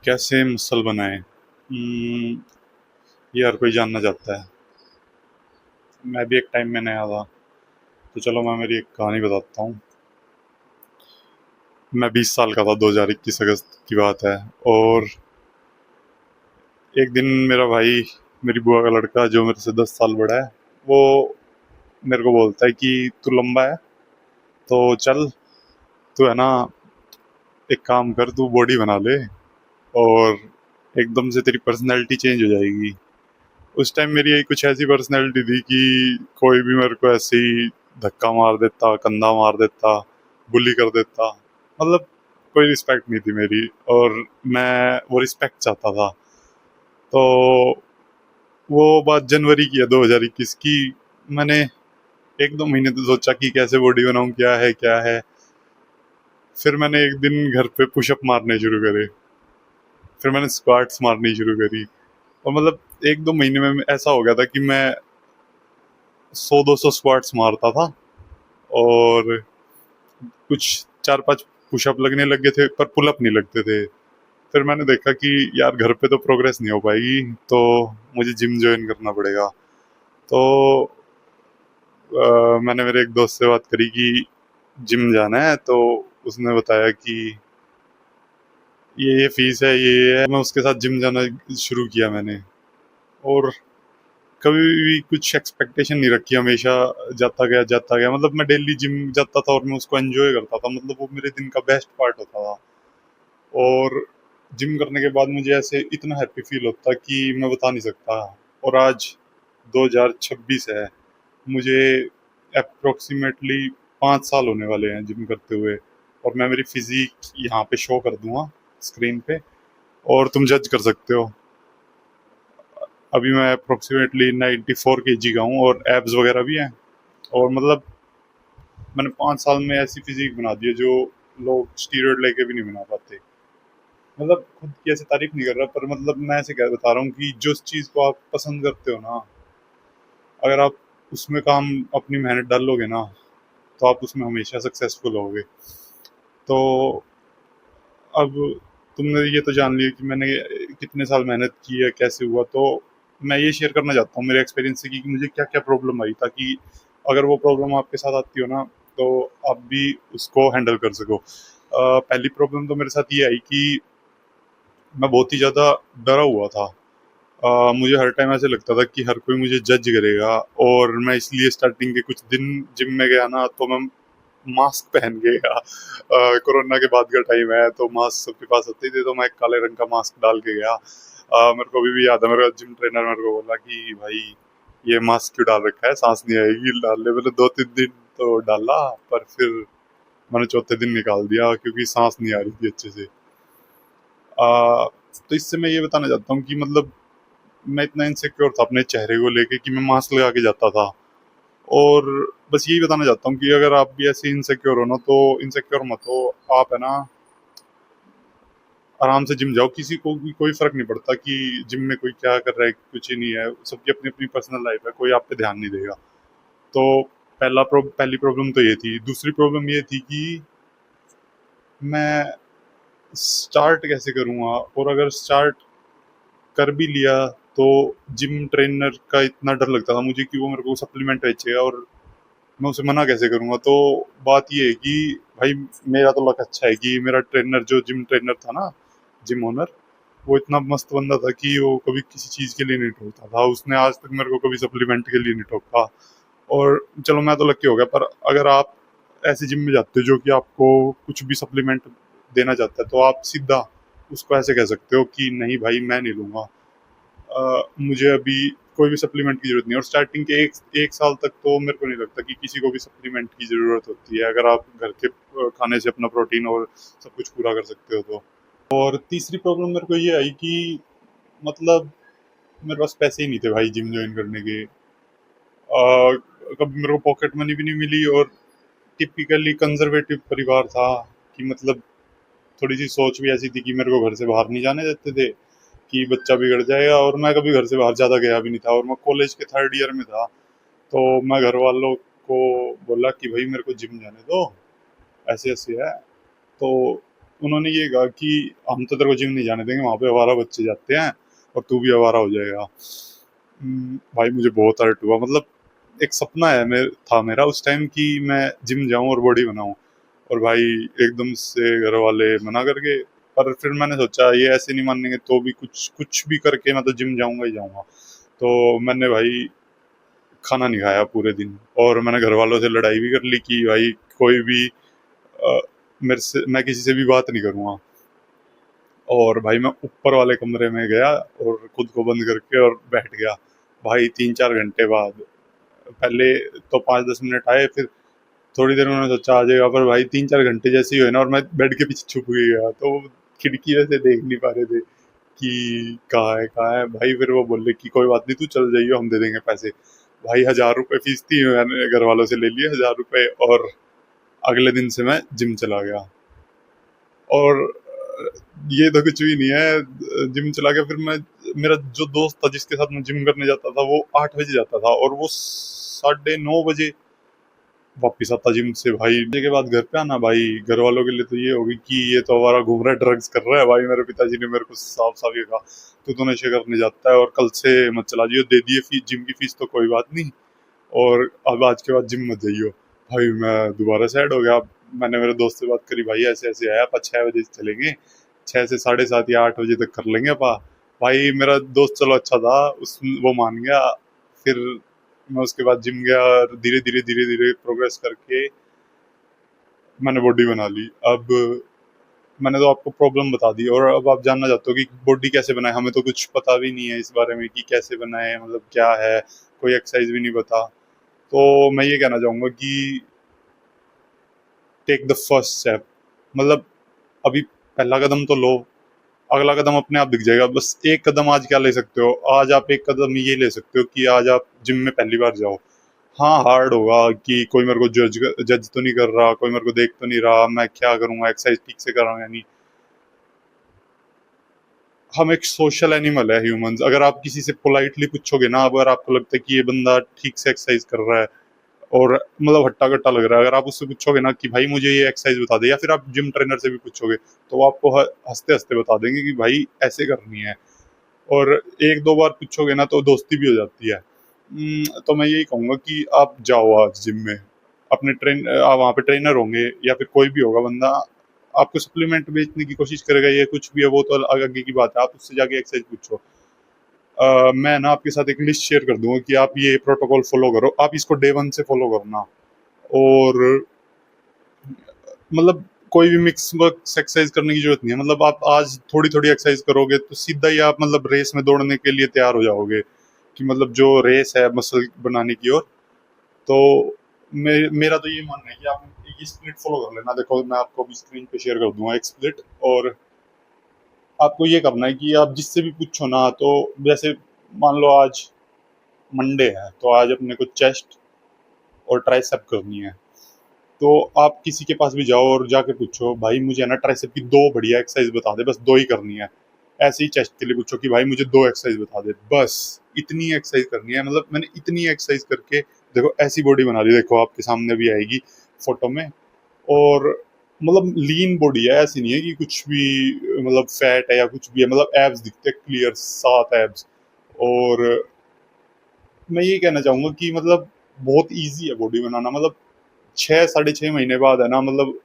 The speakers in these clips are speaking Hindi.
कैसे मसल बनाए? ये हर कोई जानना चाहता है। मैं भी एक टाइम में नया था, तो चलो मैं मेरी एक कहानी बताता हूँ। मैं 20 साल का था, 2021 अगस्त की बात है। और एक दिन मेरा भाई, मेरी बुआ का लड़का जो मेरे से 10 साल बड़ा है, वो मेरे को बोलता है कि तू लंबा है तो चल, तू है ना, एक काम कर, तू बॉडी बना ले और एकदम से तेरी पर्सनैलिटी चेंज हो जाएगी। उस टाइम मेरी एक कुछ ऐसी पर्सनैलिटी थी कि कोई भी मेरे को ऐसे ही धक्का मार देता, कंधा मार देता, बुली कर देता, मतलब कोई रिस्पेक्ट नहीं थी मेरी। और मैं वो रिस्पेक्ट चाहता था। तो वो बात जनवरी की है 2021 की। मैंने एक दो महीने तो सोचा कि कैसे बॉडी बनाऊं, क्या है क्या है। फिर मैंने एक दिन घर पे पुशअप मारने शुरू करे, फिर मैंने स्क्वाट्स मारनी शुरू करी। और मतलब एक दो महीने में ऐसा हो गया था कि मैं 100-200 स्क्वाट्स मारता था। और कुछ 4-5 पुशअप लगने लगे थे, पर पुलअप नहीं लगते थे। फिर मैंने देखा कि यार घर पे तो प्रोग्रेस नहीं हो पाएगी, तो मुझे जिम ज्वाइन करना पड़ेगा। तो मैंने मेरे एक दोस्त से बात करी कि जिम जाना है। तो उसने बताया कि ये फीस है, ये है। मैं उसके साथ जिम जाना शुरू किया मैंने। और कभी भी कुछ एक्सपेक्टेशन नहीं रखी, हमेशा जाता गया। मतलब मैं डेली जिम जाता था और मैं उसको एंजॉय करता था, मतलब वो मेरे दिन का बेस्ट पार्ट होता था। और जिम करने के बाद मुझे ऐसे इतना हैप्पी फील होता कि मैं बता नहीं सकता। और आज 2026 है, मुझे अप्रोक्सीमेटली 5 साल होने वाले हैं जिम करते हुए। और मैं मेरी फिजिक यहाँ पे शो कर दूंगा स्क्रीन पे, और तुम जज कर सकते हो। अभी मैं अप्रोक्सीमेटली 94 kg का हूँ और एब्स वगैरह भी हैं। और मतलब मैंने 5 साल में ऐसी फिजिक बना दी है जो लोग स्टीरॉयड लेके भी नहीं बना पाते। मतलब खुद की ऐसे तारीफ नहीं कर रहा, पर मतलब मैं ऐसे क्या बता रहा हूँ कि जो चीज़ को आप पसंद करते हो ना, अगर आप उसमें काम, अपनी मेहनत डालोगे ना, तो आप उसमें हमेशा सक्सेसफुल होगे। तो अब तुमने ये तो जान लिया कि मैंने कितने साल मेहनत की है, कैसे हुआ। तो मैं ये शेयर करना चाहता हूँ मेरे एक्सपीरियंस से कि मुझे क्या क्या प्रॉब्लम आई, ताकि अगर वो प्रॉब्लम आपके साथ आती हो ना, तो आप भी उसको हैंडल कर सको। पहली प्रॉब्लम तो मेरे साथ ये आई कि मैं बहुत ही ज़्यादा डरा हुआ था। मुझे हर टाइम ऐसे लगता था कि हर कोई मुझे जज करेगा। और मैं इसलिए स्टार्टिंग के कुछ दिन जिम में गया ना, तो मैं मास्क पहन के गया। कोरोना के बाद का टाइम है, तो मास्क सबके पास होते ही थे, तो मैं एक काले रंग का मास्क डाल के गया। मेरे को अभी भी याद है, मेरा जिम ट्रेनर मेरे को बोला कि भाई ये मास्क क्यों डाल रखा है, सांस नहीं आएगी। डाल ले, मैंने 2-3 दिन तो डाला, पर फिर मैंने चौथे दिन निकाल दिया क्योंकि सांस नहीं आ रही थी अच्छे से। तो इससे मैं ये बताना चाहता हूँ कि मतलब मैं इतना इनसिक्योर था अपने चेहरे को लेके कि मैं मास्क लगा के जाता था। और बस यही बताना चाहता हूँ कि अगर आप भी ऐसे इनसिक्योर हो ना, तो इनसिक्योर मत हो। आप है ना, आराम से जिम जाओ, किसी को भी कोई फर्क नहीं पड़ता कि जिम में कोई क्या कर रहा है, कुछ ही नहीं है। सबकी अपनी अपनी पर्सनल लाइफ है, कोई आप पे ध्यान नहीं देगा। तो पहली प्रॉब्लम तो ये थी। दूसरी प्रॉब्लम ये थी कि मैं स्टार्ट कैसे करूँगा। और अगर स्टार्ट कर भी लिया, तो जिम ट्रेनर का इतना डर लगता था मुझे कि वो मेरे को सप्लीमेंट बेचेगा, और मैं उसे मना कैसे करूँगा। तो बात ये है कि भाई, मेरा तो लक अच्छा है कि मेरा ट्रेनर, जो जिम ट्रेनर था ना, जिम ओनर, वो इतना मस्त बंदा था कि वो कभी किसी चीज़ के लिए नहीं टोकता था। उसने आज तक मेरे को कभी सप्लीमेंट के लिए नहीं टोका। और चलो मैं तो लकी हो गया, पर अगर आप ऐसे जिम में जाते हो जो कि आपको कुछ भी सप्लीमेंट देना चाहता है, तो आप सीधा उसको ऐसे कह सकते हो कि नहीं भाई, मैं नहीं लूँगा। मुझे अभी कोई भी सप्लीमेंट की जरूरत नहीं है। और स्टार्टिंग के एक साल तक तो मेरे को नहीं लगता कि किसी को भी सप्लीमेंट की ज़रूरत होती है, अगर आप घर के खाने से अपना प्रोटीन और सब कुछ पूरा कर सकते हो तो। और तीसरी प्रॉब्लम मेरे को ये आई कि मतलब मेरे पास पैसे ही नहीं थे भाई जिम ज्वाइन करने के। कभी मेरे को पॉकेट मनी भी नहीं मिली। और टिपिकली कंजर्वेटिव परिवार था कि मतलब थोड़ी सी सोच भी ऐसी थी कि मेरे को घर से बाहर नहीं जाने देते थे कि बच्चा बिगड़ जाएगा। और मैं कभी घर से बाहर ज़्यादा गया भी नहीं था, और मैं कॉलेज के 3rd ईयर में था। तो मैं घर वालों को बोला कि भाई मेरे को जिम जाने दो, ऐसे ऐसे है। तो उन्होंने ये कहा कि हम तो तेरे को जिम नहीं जाने देंगे, वहाँ पे आवारा बच्चे जाते हैं और तू भी आवारा हो जाएगा। भाई मुझे बहुत हर्ट हुआ। मतलब एक सपना है था मेरा उस टाइम कि मैं जिम जाऊं और बॉडी बनाऊं, और भाई एकदम से घर वाले मना करके। पर फिर मैंने सोचा ये ऐसे नहीं मानेंगे, तो भी कुछ कुछ भी करके मैं तो जिम जाऊंगा ही जाऊंगा। तो मैंने भाई खाना नहीं खाया पूरे दिन, और मैंने घर वालों से लड़ाई भी कर ली कि भाई कोई भी मेरे से, मैं किसी से भी बात नहीं करूंगा। और भाई मैं ऊपर वाले कमरे में गया और खुद को बंद करके और बैठ गया। भाई 3-4 घंटे बाद, पहले तो 5-10 मिनट आए, फिर थोड़ी देर उन्होंने सोचा आ जाएगा, पर भाई 3-4 घंटे जैसे ही हुए ना, और मैं बेड के पीछे छुप गया, तो खिड़की में से देख नहीं पा रहे थे कि कहाँ है भाई। फिर वो बोले कि कोई बात नहीं, तू चल जाइयो, हम दे देंगे पैसे। भाई 1000 रुपये फीस थी, मैंने घर वालों से ले लिए 1000 रुपये, और अगले दिन से मैं जिम चला गया। और ये तो कुछ भी नहीं है, जिम चला गया। फिर मैं, मेरा जो दोस्त था जिसके साथ मैं जिम करने जाता था, वो 8 बजे जाता था और वो 9:30 बजे वापिस आता जिम से। भाई के बाद घर पे आना, भाई घर वालों के लिए तो ये होगी कि ये तो हमारा घूम रहा है, ड्रग्स कर रहा है। भाई मेरे पिताजी ने मेरे को साफ साफ ये कहा, तू तो नशे करने जाता है और कल से मत चला जियो, दे दिए फीस, जिम की फीस तो कोई बात नहीं, और अब आज के बाद जिम मत जाइयो। भाई मैं दोबारा सैड हो गया। मैंने मेरे दोस्त से बात करी, भाई ऐसे ऐसे आया, 6 बजे से चलेंगे, 6 से 7:30 या 8 बजे तक कर लेंगे अपा। भाई मेरा दोस्त चलो अच्छा था, उस वो मान गया। फिर मैं उसके बाद जिम गया और धीरे धीरे प्रोग्रेस करके मैंने बॉडी बना ली। अब मैंने तो आपको प्रॉब्लम बता दी, और अब आप जानना चाहते हो कि बॉडी कैसे बनाए। हमें तो कुछ पता भी नहीं है इस बारे में कि कैसे बनाए, मतलब क्या है, कोई एक्सरसाइज भी नहीं पता। तो मैं ये कहना चाहूँगा कि टेक द फर्स्ट स्टेप। मतलब अभी पहला कदम तो लो, अगला कदम अपने आप दिख जाएगा। बस एक कदम आज क्या ले सकते हो, आज आप एक कदम ये ले सकते हो कि आज आप जिम में पहली बार जाओ। हाँ हार्ड होगा कि कोई मेरे को जज तो नहीं कर रहा, कोई मेरे को देख तो नहीं रहा, मैं क्या करूँगा, एक्सरसाइज ठीक से कर रहा हूँ या नहीं। हम एक सोशल एनिमल है ह्यूमंस। अगर आप किसी से पोलाइटली पूछोगे ना, अगर आपको लगता है कि ये बंदा ठीक से एक्सरसाइज कर रहा है और मतलब हट्टा कट्टा लग रहा है, अगर आप उससे पूछोगे ना कि भाई मुझे ये एक्सरसाइज बता दे, या फिर आप जिम ट्रेनर से भी पूछोगे, तो वो आपको हंसते हंसते बता देंगे कि भाई ऐसे करनी है। और एक दो बार पूछोगे ना तो दोस्ती भी हो जाती है। तो मैं यही कहूँगा कि आप जाओ आज जिम में, अपने आप वहाँ पे ट्रेनर होंगे या फिर कोई भी होगा बंदा, आपको सप्लीमेंट बेचने की कोशिश करेगा, ये कुछ भी है वो तो आगे की बात है, आप उससे जाके एक्सरसाइज पूछो। मैं ना आपके साथ एक लिस्ट शेयर कर दूंगा कि आप ये प्रोटोकॉल फॉलो करो, आप इसको डे 1 से फॉलो करना। और मतलब कोई भी मिक्स वर्क एक्सरसाइज करने की जरूरत नहीं है। मतलब आप आज थोड़ी थोड़ी एक्सरसाइज करोगे तो सीधा ही आप मतलब रेस में दौड़ने के लिए तैयार हो जाओगे, कि मतलब जो रेस है मसल बनाने की ओर। तो मेरा तो ये मानना है कि आप एक स्प्लिट फॉलो कर लेना। देखो मैं आपको अभी स्क्रीन पे शेयर कर दूंगा एक स्प्लिट, और आपको ये करना है कि आप जिससे भी पूछो ना, तो जैसे मान लो आज मंडे है, तो आज अपने को चेस्ट और ट्राइसेप करनी है, तो आप किसी के पास भी जाओ और जाके पूछो भाई मुझे ना ट्राइसेप की 2 बढ़िया एक्सरसाइज बता दे, बस 2 ही करनी है। ऐसे ही चेस्ट के लिए पूछो कि भाई मुझे 2 एक्सरसाइज बता दे, बस इतनी एक्सरसाइज करनी है। मतलब मैंने इतनी एक्सरसाइज करके देखो ऐसी बॉडी बना ली, देखो आपके सामने भी आएगी फोटो में। और मतलब लीन बॉडी है, ऐसी नहीं है कि कुछ भी मतलब फैट है या कुछ भी है। मतलब एब्स दिखते क्लियर, 7 एब्स। और मैं ये कहना चाहूंगा कि मतलब बहुत इजी है बॉडी बनाना। मतलब 6-6.5 महीने बाद है ना, मतलब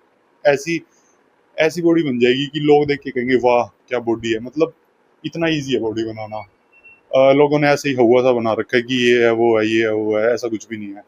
ऐसी ऐसी बॉडी बन जाएगी कि लोग देख के कहेंगे वाह क्या बॉडी है। मतलब इतना इजी है बॉडी बनाना। लोगों ने ऐसे ही हवा सा बना रखा है कि ये है वो है, ये है वो है, ऐसा कुछ भी नहीं है।